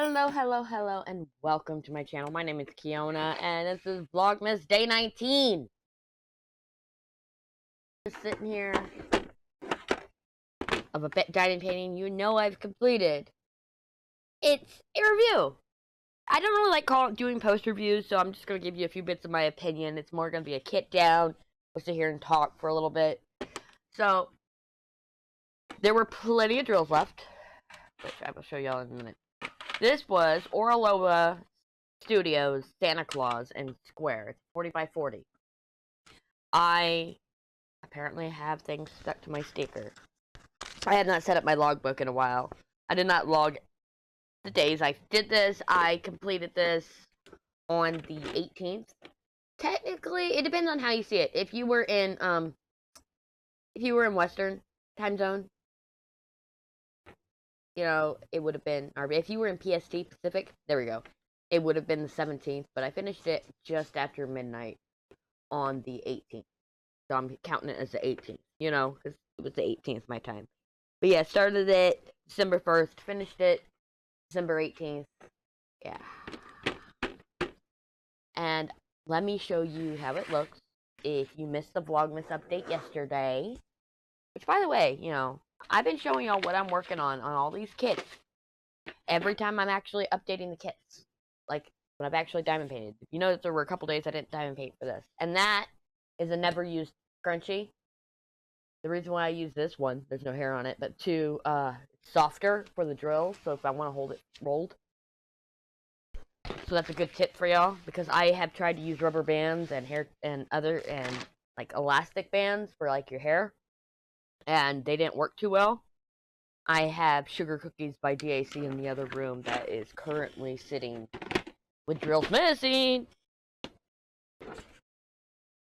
Hello, and welcome to my channel. My name is Keona, and this is Vlogmas Day 19. Just sitting here of a diamond painting you know I've completed. It's a review. I don't really like doing post reviews, so I'm just going to give you a few bits of my opinion. It's more going to be a kit down. We'll sit here and talk for a little bit. So, there were plenty of drills left, which I will show y'all in a minute. This was Oraloa Studios Santa Claus and Square. It's 40 by 40. I apparently have things stuck to my sticker. I have not set up my logbook in a while. I did not log the days I did this. I completed this on the 18th. Technically, it depends on how you see it. If you were in Western time zone, you know, it would have been, or if you were in PST Pacific, there we go. It would have been the 17th, but I finished it just after midnight on the 18th. So I'm counting it as the 18th, you know, because it was the 18th my time. But yeah, started it December 1st, finished it December 18th. Yeah. And let me show you how it looks. If you missed the Vlogmas update yesterday, which by the way, you know, I've been showing y'all what I'm working on all these kits. Every time I'm actually updating the kits. Like, when I've actually diamond painted. You notice there were a couple days I didn't diamond paint for this. And that is a never used scrunchie. The reason why I use this, one, there's no hair on it, but two, it's softer for the drill, so if I want to hold it rolled. So that's a good tip for y'all, because I have tried to use rubber bands and hair and like elastic bands for like your hair. And they didn't work too well. I have Sugar Cookies by DAC in the other room that is currently sitting with drills missing.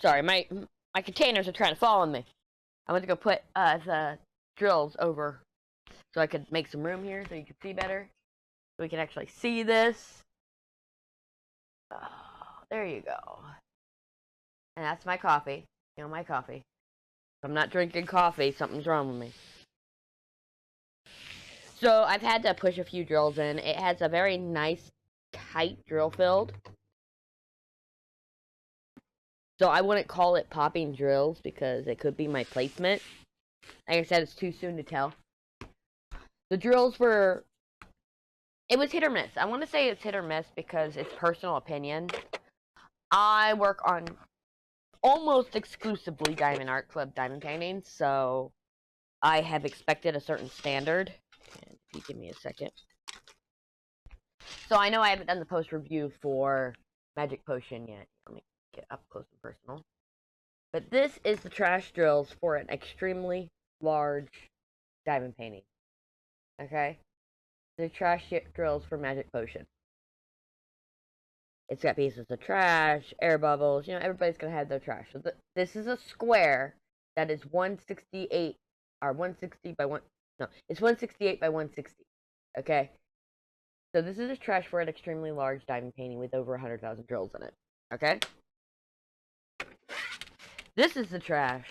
Sorry, my containers are trying to fall on me. I went to go put the drills over so I could make some room here so you can see better. So we can actually see this. Oh, there you go. And that's my coffee. You know, my coffee. If I'm not drinking coffee, something's wrong with me. So I've had to push a few drills in. It has a very nice, tight drill field. So I wouldn't call it popping drills because it could be my placement. Like I said, it's too soon to tell. The drills were... It was hit or miss. I want to say it's hit or miss because it's personal opinion. I work on almost exclusively Diamond Art Club diamond paintings, so I have expected a certain standard. And if you give me a second. So I know I haven't done the post review for Magic Potion yet. Let me get up close and personal. But this is the trash drills for an extremely large diamond painting. Okay? The trash drills for Magic Potion. It's got pieces of trash, air bubbles, you know, everybody's gonna have their trash. So this is a square that is 168, or 160 by 1, no, it's 168 by 160, okay? So this is a trash for an extremely large diamond painting with over 100,000 drills in it, okay? This is the trash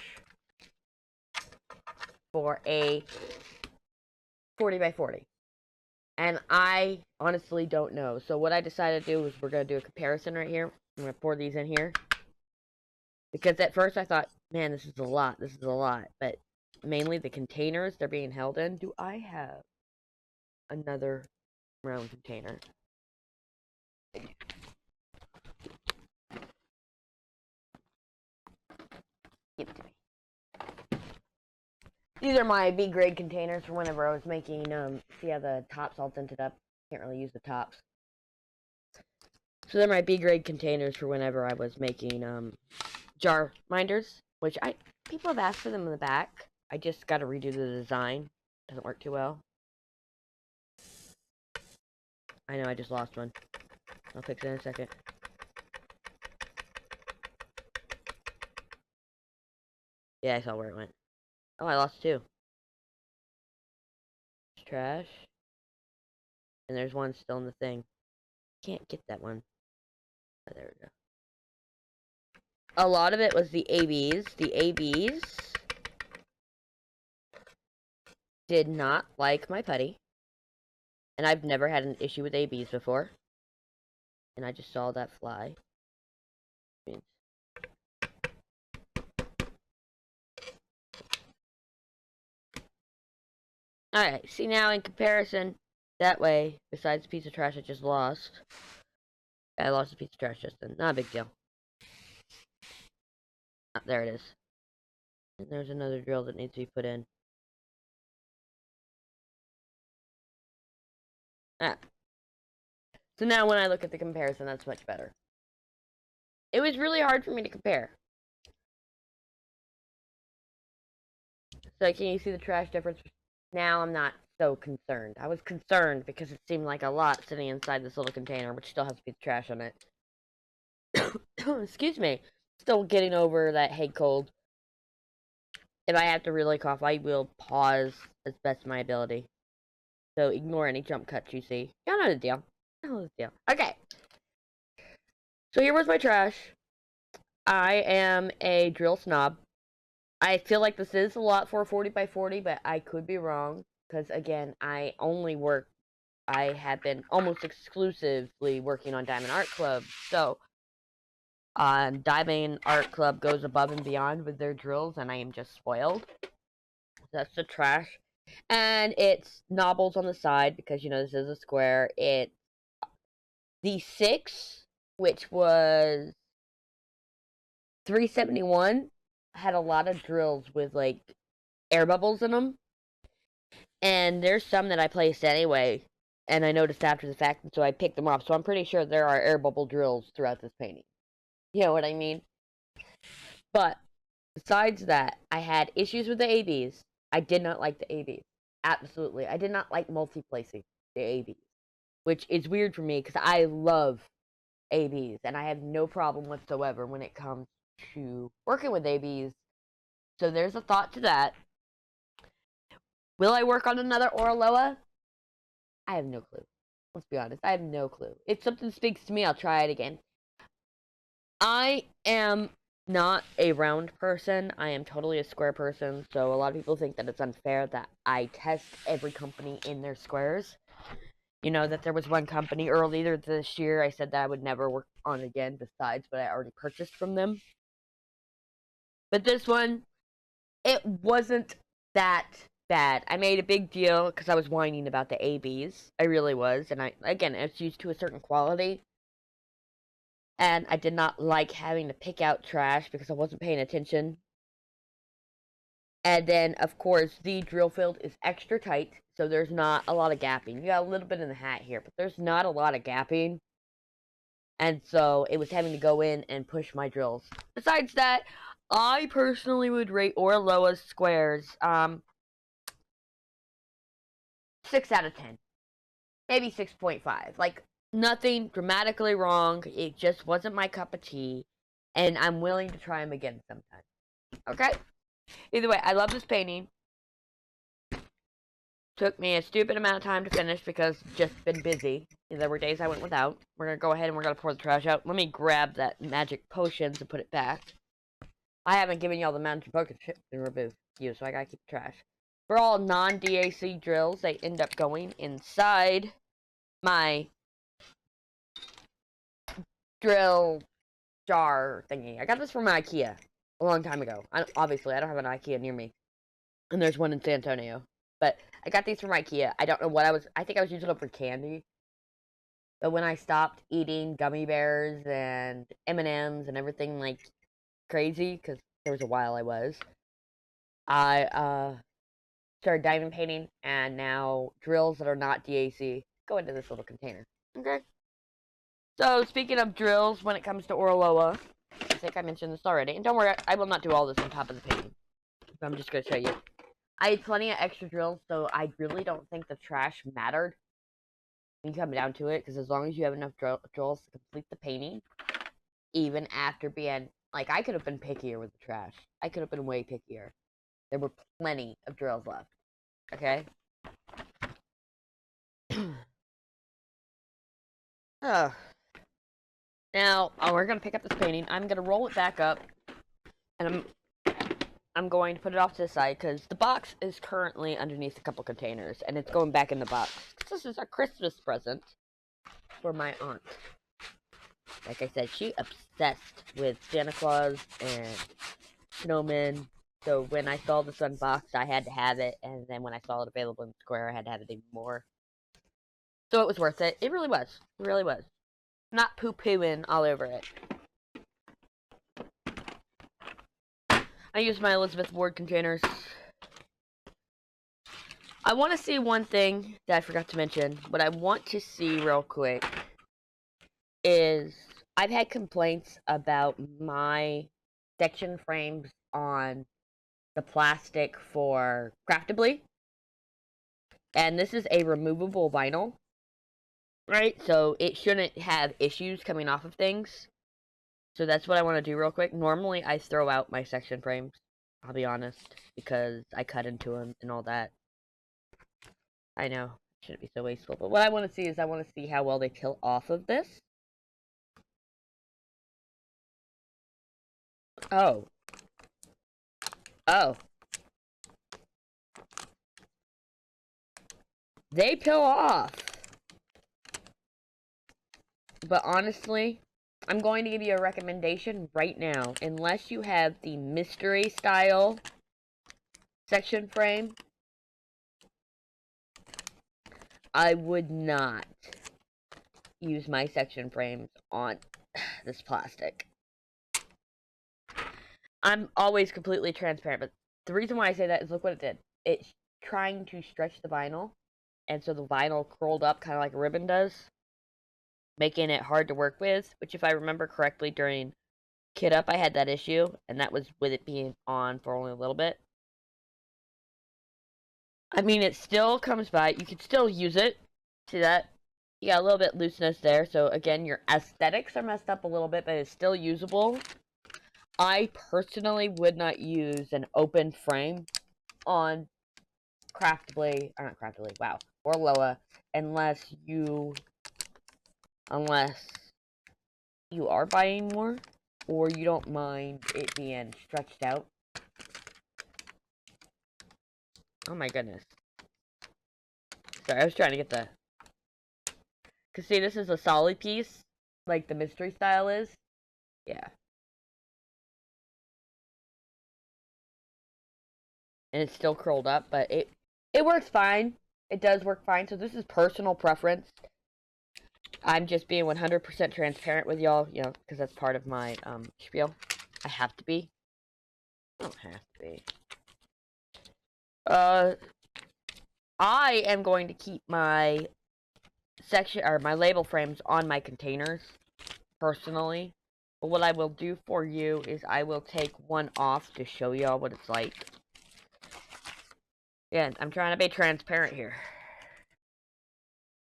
for a 40 by 40. And I honestly don't know. So what I decided to do was we're going to do a comparison right here. I'm going to pour these in here. Because at first I thought, man, this is a lot. This is a lot. But mainly the containers they're being held in. Do I have another round container? Give it to me. These are my B-grade containers for whenever I was making, see how the top's all dented up? Can't really use the tops. So they're my B-grade containers for whenever I was making, jar minders, which people have asked for them in the back. I just got to redo the design. Doesn't work too well. I know I just lost one. I'll fix it in a second. Yeah, I saw where it went. Oh, I lost two. Trash. And there's one still in the thing. Can't get that one. Oh, there we go. A lot of it was the ABs. The ABs did not like my putty. And I've never had an issue with ABs before. And I just saw that fly. Alright, see now in comparison, that way, besides the piece of trash I just lost, I lost a piece of trash just then. Not a big deal. Ah, there it is. And there's another drill that needs to be put in. Ah. So now when I look at the comparison, that's much better. It was really hard for me to compare. So can you see the trash difference? Now I'm not so concerned. I was concerned because it seemed like a lot sitting inside this little container, which still has a piece of trash on it. Excuse me. Still getting over that head cold. If I have to really cough, I will pause as best my ability. So ignore any jump cuts you see. Y'all know the deal. Y'all know the deal. Okay. So here was my trash. I am a drill snob. I feel like this is a lot for a 40 by 40, but I could be wrong. Because, again, I have been almost exclusively working on Diamond Art Club. So, Diamond Art Club goes above and beyond with their drills, and I am just spoiled. That's the trash. And it's knobbles on the side, because, you know, this is a square. It's the 6, which was $371, had a lot of drills with, like, air bubbles in them. And there's some that I placed anyway, and I noticed after the fact, and so I picked them up. So I'm pretty sure there are air bubble drills throughout this painting. You know what I mean? But, besides that, I had issues with the ABs. I did not like the ABs. Absolutely. I did not like multi-placing the ABs. Which is weird for me, because I love ABs, and I have no problem whatsoever when it comes to working with ABs. So there's a thought to that. Will I work on another Oraloa? I have no clue. Let's be honest. I have no clue. If something speaks to me, I'll try it again. I am not a round person. I am totally a square person. So a lot of people think that it's unfair that I test every company in their squares. You know, that there was one company earlier this year I said that I would never work on again besides what I already purchased from them. But this one, it wasn't that bad. I made a big deal because I was whining about the ABs. I really was. And again, it's used to a certain quality. And I did not like having to pick out trash because I wasn't paying attention. And then, of course, the drill field is extra tight, so there's not a lot of gapping. You got a little bit in the hat here, but there's not a lot of gapping. And so, it was having to go in and push my drills. Besides that, I personally would rate Oraloa's squares, 6 out of 10. Maybe 6.5. Like, nothing dramatically wrong. It just wasn't my cup of tea. And I'm willing to try them again sometime. Okay? Either way, I love this painting. Took me a stupid amount of time to finish because just been busy. There were days I went without. We're going to go ahead and we're going to pour the trash out. Let me grab that magic potions and put it back. I haven't given y'all the magic potions to remove you, so I got to keep the trash. For all non-DAC drills, they end up going inside my drill jar thingy. I got this from IKEA a long time ago. Obviously, I don't have an IKEA near me. And there's one in San Antonio. But I got these from IKEA. I don't know what I think I was using them for candy. But when I stopped eating gummy bears and M&Ms and everything like crazy, because there was a while I was, I started diamond painting, and now drills that are not DAC go into this little container. Okay? So, speaking of drills, when it comes to Oraloa, I think I mentioned this already. And don't worry, I will not do all this on top of the painting. I'm just going to show you. I had plenty of extra drills, so I really don't think the trash mattered when you come down to it, because as long as you have enough drills to complete the painting, even after being, like, I could have been pickier with the trash. I could have been way pickier. There were plenty of drills left. Okay? Oh. Now, we're going to pick up this painting. I'm going to roll it back up, and I'm going to put it off to the side, because the box is currently underneath a couple containers, and it's going back in the box. this is a Christmas present for my aunt. Like I said, she obsessed with Santa Claus and snowmen. So when I saw this unboxed, I had to have it. And then when I saw it available in Square, I had to have it even more. So it was worth it. It really was. It really was. Not poo-pooing all over it. I used my Elizabeth Ward containers. I want to see one thing that I forgot to mention. What I want to see real quick is I've had complaints about my section frames on the plastic for Craftably. And this is a removable vinyl. Right? So it shouldn't have issues coming off of things. So that's what I want to do real quick. Normally I throw out my section frames. I'll be honest. Because I cut into them and all that. I know. Shouldn't be so wasteful. But what I want to see is I want to see how well they peel off of this. Oh. Oh. They peel off. But honestly, I'm going to give you a recommendation right now. Unless you have the mystery style section frame, I would not use my section frames on this plastic. I'm always completely transparent, but the reason why I say that is look what it did. It's trying to stretch the vinyl, and so the vinyl curled up kind of like a ribbon does, making it hard to work with, which if I remember correctly during Kit Up I had that issue, and that was with it being on for only a little bit. I mean, it still comes by. You can still use it. See that? You got a little bit looseness there, so again, your aesthetics are messed up a little bit, but it's still usable. I personally would not use an open frame on Craftably, or not Craftably, wow, Oraloa, unless you are buying more, or you don't mind it being stretched out. Oh my goodness. Sorry, I was trying to get the... Because see, this is a solid piece, like the mystery style is. Yeah. And it's still curled up, but it works fine. It does work fine, so this is personal preference. I'm just being 100% transparent with y'all, you know, because that's part of my spiel. I have to be. I don't have to be. I am going to keep my section or my label frames on my containers personally. But what I will do for you is I will take one off to show y'all what it's like. Yeah, I'm trying to be transparent here.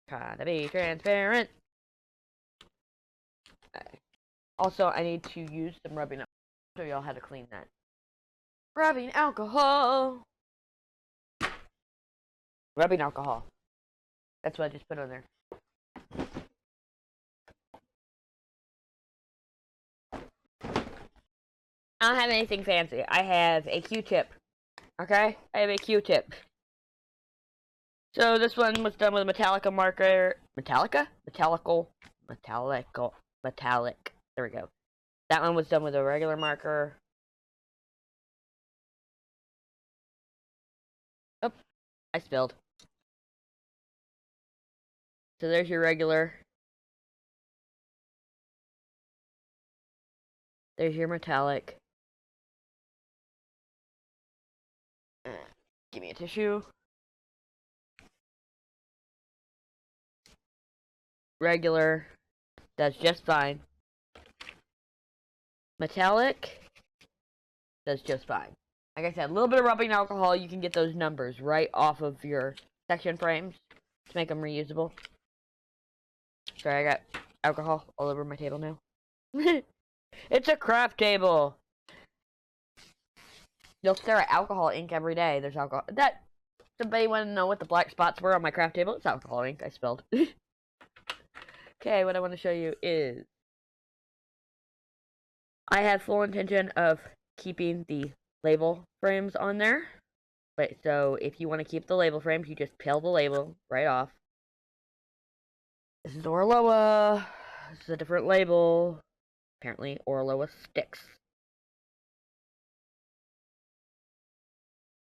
Trying to be transparent. Okay. Also, I need to use some rubbing alcohol. Show y'all how to clean that. Rubbing alcohol. Rubbing alcohol. That's what I just put on there. I don't have anything fancy. I have a Q-tip. Okay? I have a Q-tip. So this one was done with a Metallica marker. Metallica? Metallic. There we go. That one was done with a regular marker. Oh, I spilled. So there's your regular. There's your metallic. Give me a tissue. Regular. Does just fine. Metallic. Does just fine. Like I said, a little bit of rubbing alcohol, you can get those numbers right off of your section frames to make them reusable. Sorry, I got alcohol all over my table now. It's a craft table. You'll stare at alcohol ink every day. There's alcohol. That, somebody want to know what the black spots were on my craft table? It's alcohol ink. I spilled. Okay, what I want to show you is I have full intention of keeping the label frames on there. But so if you want to keep the label frames, you just peel the label right off. This is Oraloa. This is a different label. Apparently, Oraloa sticks.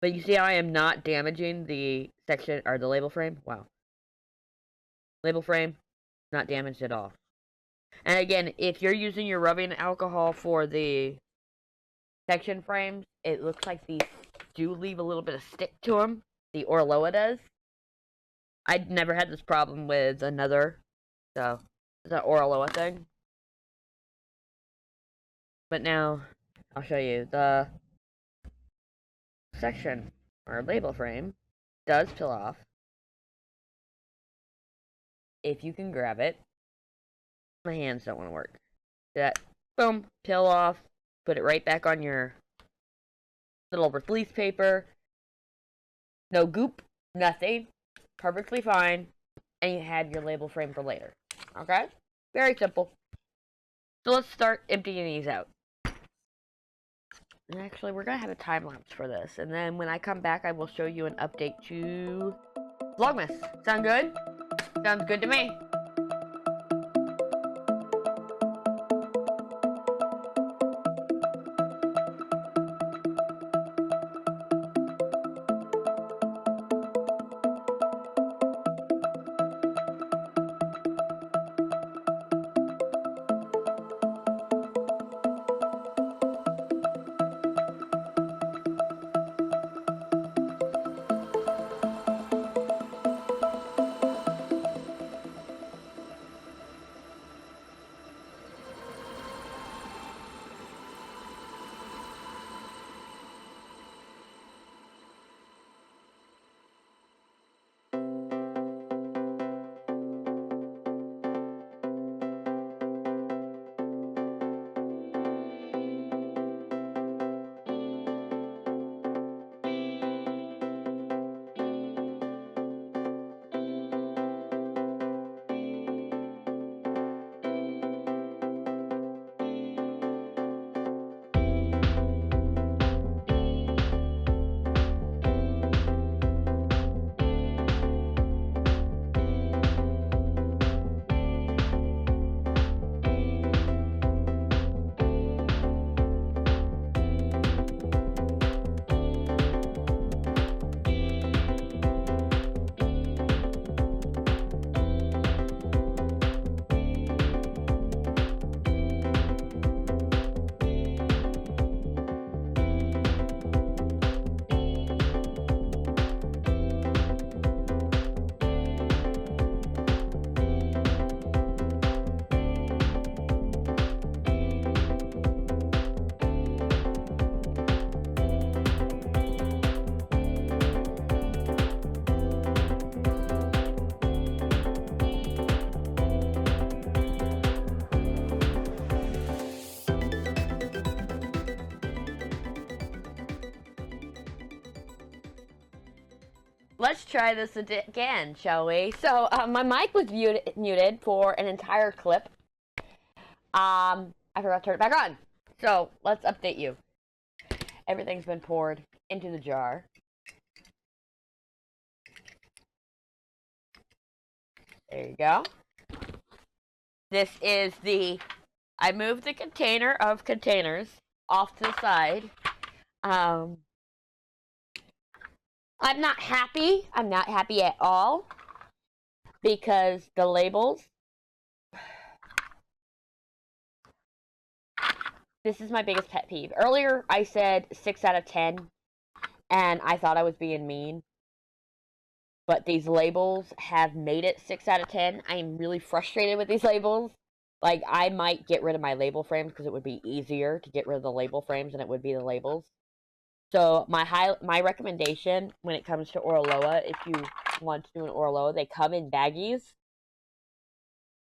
But you see how I am not damaging the section, or the label frame? Wow. Label frame, not damaged at all. And again, if you're using your rubbing alcohol for the section frames, it looks like these do leave a little bit of stick to them. The Oraloa does. I'd never had this problem with another, so it's an Oraloa thing. But now, I'll show you. The section, or label frame, does peel off. If you can grab it. My hands don't want to work. That, boom, peel off. Put it right back on your little release paper. No goop, nothing. Perfectly fine. And you have your label frame for later. Okay? Very simple. So let's start emptying these out. And actually, we're going to have a time lapse for this. And then when I come back, I will show you an update to Vlogmas. Sound good? Sounds good to me. Let's try this again, shall we? So, my mic was muted for an entire clip. I forgot to turn it back on. So, let's update you. Everything's been poured into the jar. There you go. This is I moved the container of containers off to the side. I'm not happy. I'm not happy at all. Because the labels. This is my biggest pet peeve. Earlier, I said 6 out of 10. And I thought I was being mean. But these labels have made it 6 out of 10. I am really frustrated with these labels. Like, I might get rid of my label frames because it would be easier to get rid of the label frames than it would be the labels. So, my recommendation when it comes to Oraloa, if you want to do an Oraloa, they come in baggies.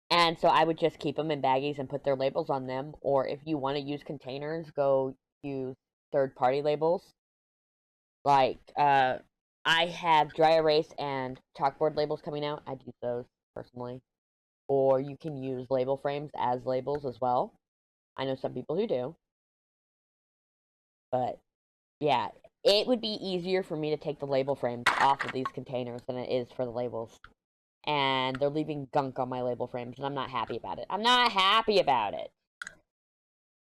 And so I would just keep them in baggies and put their labels on them. Or if you want to use containers, go use third-party labels. Like, I have dry erase and chalkboard labels coming out. I'd use those, personally. Or you can use label frames as labels as well. I know some people who do. But, yeah, it would be easier for me to take the label frames off of these containers than it is for the labels. and they're leaving gunk on my label frames, and I'm not happy about it. I'm not happy about it.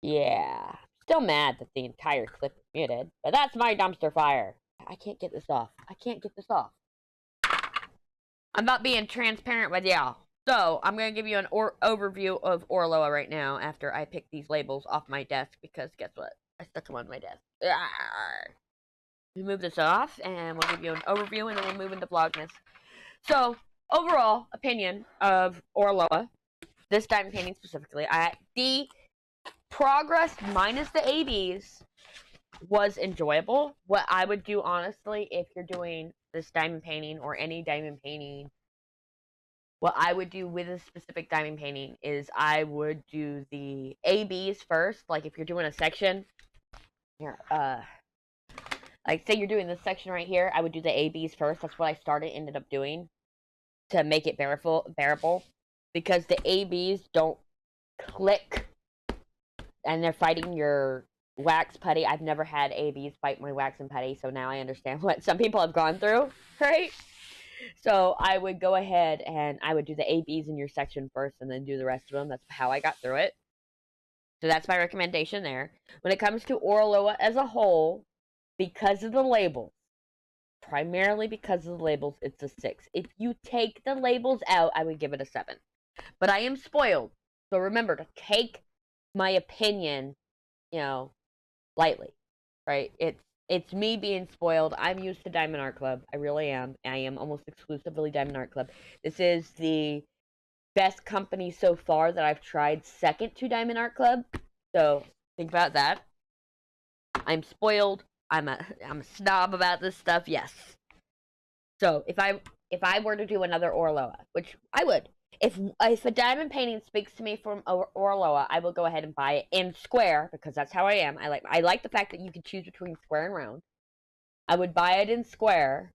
Yeah. Still mad that the entire clip is muted, but that's my dumpster fire. I can't get this off. I can't get this off. I'm not being transparent with y'all. So, I'm going to give you an overview of Oraloa right now after I pick these labels off my desk, because guess what? I stuck them on my desk. We move this off, and we'll give you an overview, and then we'll move into Vlogmas. So, overall opinion of Oraloa, this diamond painting specifically, the progress minus the ABs was enjoyable. What I would do, honestly, if you're doing this diamond painting or any diamond painting, what I would do with a specific diamond painting is I would do the ABs first. Like if you're doing a section, here, like say you're doing this section right here, I would do the ABs first. That's what I ended up doing to make it bearable, because the ABs don't click and they're fighting your wax putty. I've never had ABs fight my wax and putty, so now I understand what some people have gone through, right? So I would go ahead and I would do the ABs in your section first and then do the rest of them. That's how I got through it. So that's my recommendation there. When it comes to Oraloa as a whole, because of the labels, primarily because of the labels, it's a 6. If you take the labels out, I would give it a 7. But I am spoiled. So remember to take my opinion, lightly, right? It's me being spoiled. I'm used to Diamond Art Club. I really am. I am almost exclusively Diamond Art Club. This is the best company so far that I've tried, second to Diamond Art Club. So think about that. I'm spoiled. I'm a snob about this stuff. Yes. So if I were to do another Oraloa, which I would, if a diamond painting speaks to me from Oraloa, I will go ahead and buy it in square, because that's how I am. I like the fact that you can choose between square and round. I would buy it in square,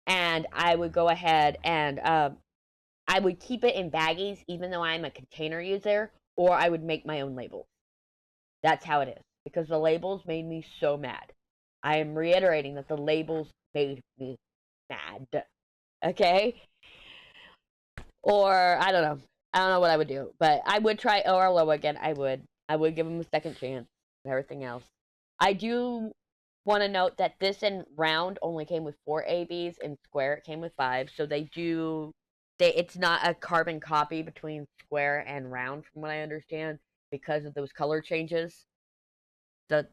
and I would go ahead and I would keep it in baggies, even though I'm a container user, or I would make my own labels. That's how it is, because the labels made me so mad. I am reiterating that the labels made me mad. Okay? Or I don't know what I would do, but I would try Oraloa again. I would give them a second chance and everything else. I do want to note that this in round only came with 4 ABs, and square it came with 5. So it's not a carbon copy between square and round, from what I understand, because of those color changes. The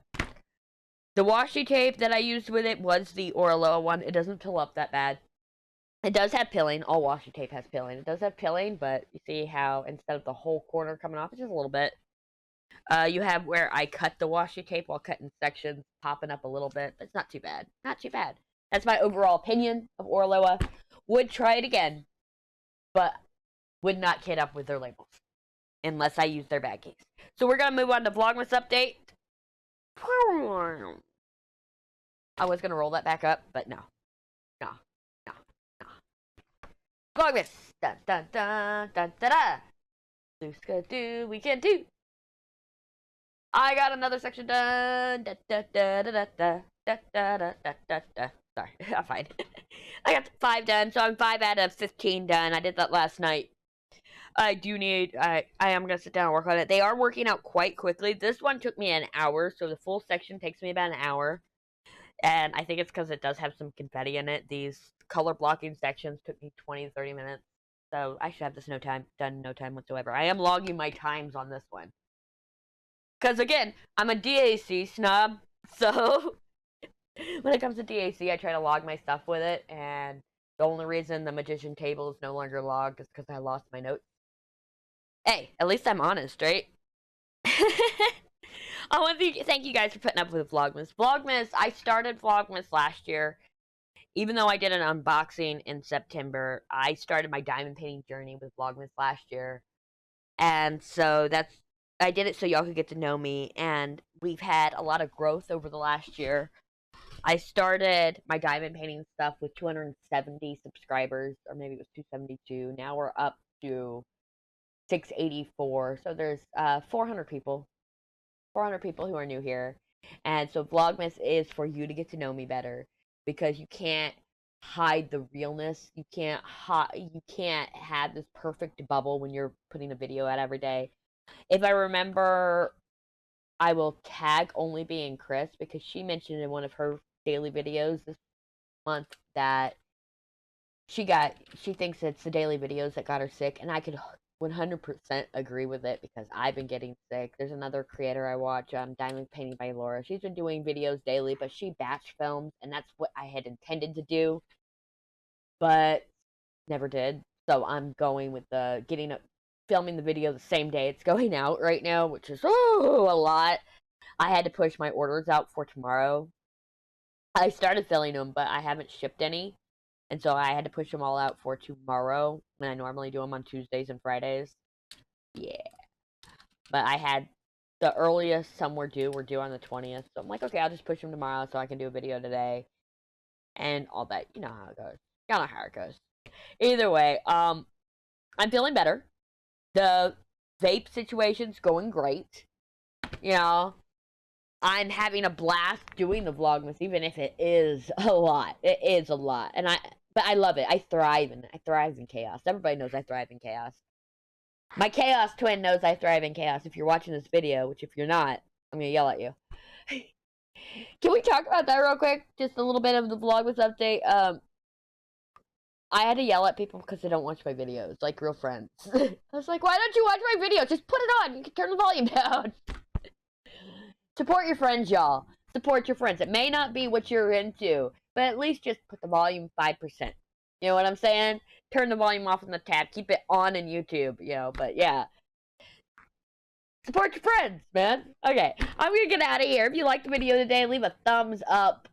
washi tape that I used with it was the Oraloa one. It doesn't pill up that bad. It does have pilling. All washi tape has pilling. It does have pilling, but you see how instead of the whole corner coming off, it's just a little bit. You have where I cut the washi tape while cutting sections, popping up a little bit, but it's not too bad. Not too bad. That's my overall opinion of Oraloa. Would try it again, but would not kit up with their labels unless I use their bag case. So we're gonna move on to Vlogmas update. I was gonna roll that back up, but no. Vlogmas! Dun dun dun dun da da! Do we can do! I got another section done! Da da da da da da da da da da da da. Sorry, I'm fine. I got 5 done, so I'm 5 out of 15 done. I did that last night. I am gonna sit down and work on it. They are working out quite quickly. This one took me an hour, so the full section takes me about an hour. And I think it's because it does have some confetti in it. These color blocking sections took me 20 to 30 minutes. So I should have this done in no time whatsoever. I am logging my times on this one. Because again, I'm a DAC snob. So when it comes to DAC, I try to log my stuff with it. And the only reason the magician table is no longer logged is because I lost my notes. Hey, at least I'm honest, right? I want to thank you guys for putting up with Vlogmas. I started Vlogmas last year. Even though I did an unboxing in September, I started my diamond painting journey with Vlogmas last year. And so I did it so y'all could get to know me. And we've had a lot of growth over the last year. I started my diamond painting stuff with 270 subscribers, or maybe it was 272. Now we're up to 684. So there's 400 people. 400 people who are new here. And so Vlogmas is for you to get to know me better, because you can't hide the realness. You can't have this perfect bubble when you're putting a video out every day. If I remember, I will tag Only Being Chris because she mentioned in one of her daily videos this month that she thinks it's the daily videos that got her sick, and I could 100% agree with it because I've been getting sick. There's another creator I watch, Diamond Painting by Laura. She's been doing videos daily, but she batch films, and that's what I had intended to do, but never did. So I'm going with the filming the video the same day it's going out right now, which is a lot. I had to push my orders out for tomorrow. I started filling them, but I haven't shipped any. And so I had to push them all out for tomorrow when I normally do them on Tuesdays and Fridays. Yeah. But I had the earliest some were due on the 20th. So I'm like, okay, I'll just push them tomorrow so I can do a video today. And all that. You know how it goes. You know how it goes. Either way, I'm feeling better. The vape situation's going great. You know, I'm having a blast doing the Vlogmas, even if it is a lot. It is a lot. But I love it. I thrive in chaos. Everybody knows I thrive in chaos. My chaos twin knows I thrive in chaos. If you're watching this video, which if you're not, I'm gonna yell at you. Can we talk about that real quick? Just a little bit of the Vlogmas update. I had to yell at people because they don't watch my videos, like real friends. I was like, why don't you watch my videos? Just put it on. You can turn the volume down. Support your friends, y'all. Support your friends. It may not be what you're into, but at least just put the volume 5%. You know what I'm saying? Turn the volume off on the tab. Keep it on in YouTube, you know, but yeah. Support your friends, man. Okay, I'm gonna get out of here. If you liked the video today, leave a thumbs up.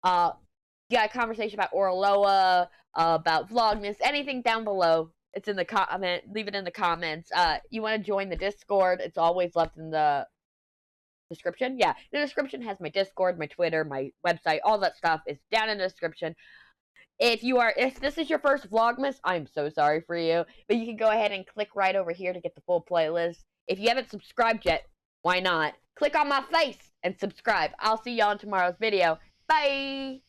You got a conversation about Oraloa, about Vlogmas, anything down below. It's in the comment. Leave it in the comments. You want to join the Discord? It's always left in the description. Yeah, the description has my Discord, my Twitter, my website, all that stuff is down in the description. If this is your first Vlogmas, I'm so sorry for you, but you can go ahead and click right over here to get the full playlist. If you haven't subscribed yet, why not? Click on my face and subscribe. I'll see y'all in tomorrow's video. Bye!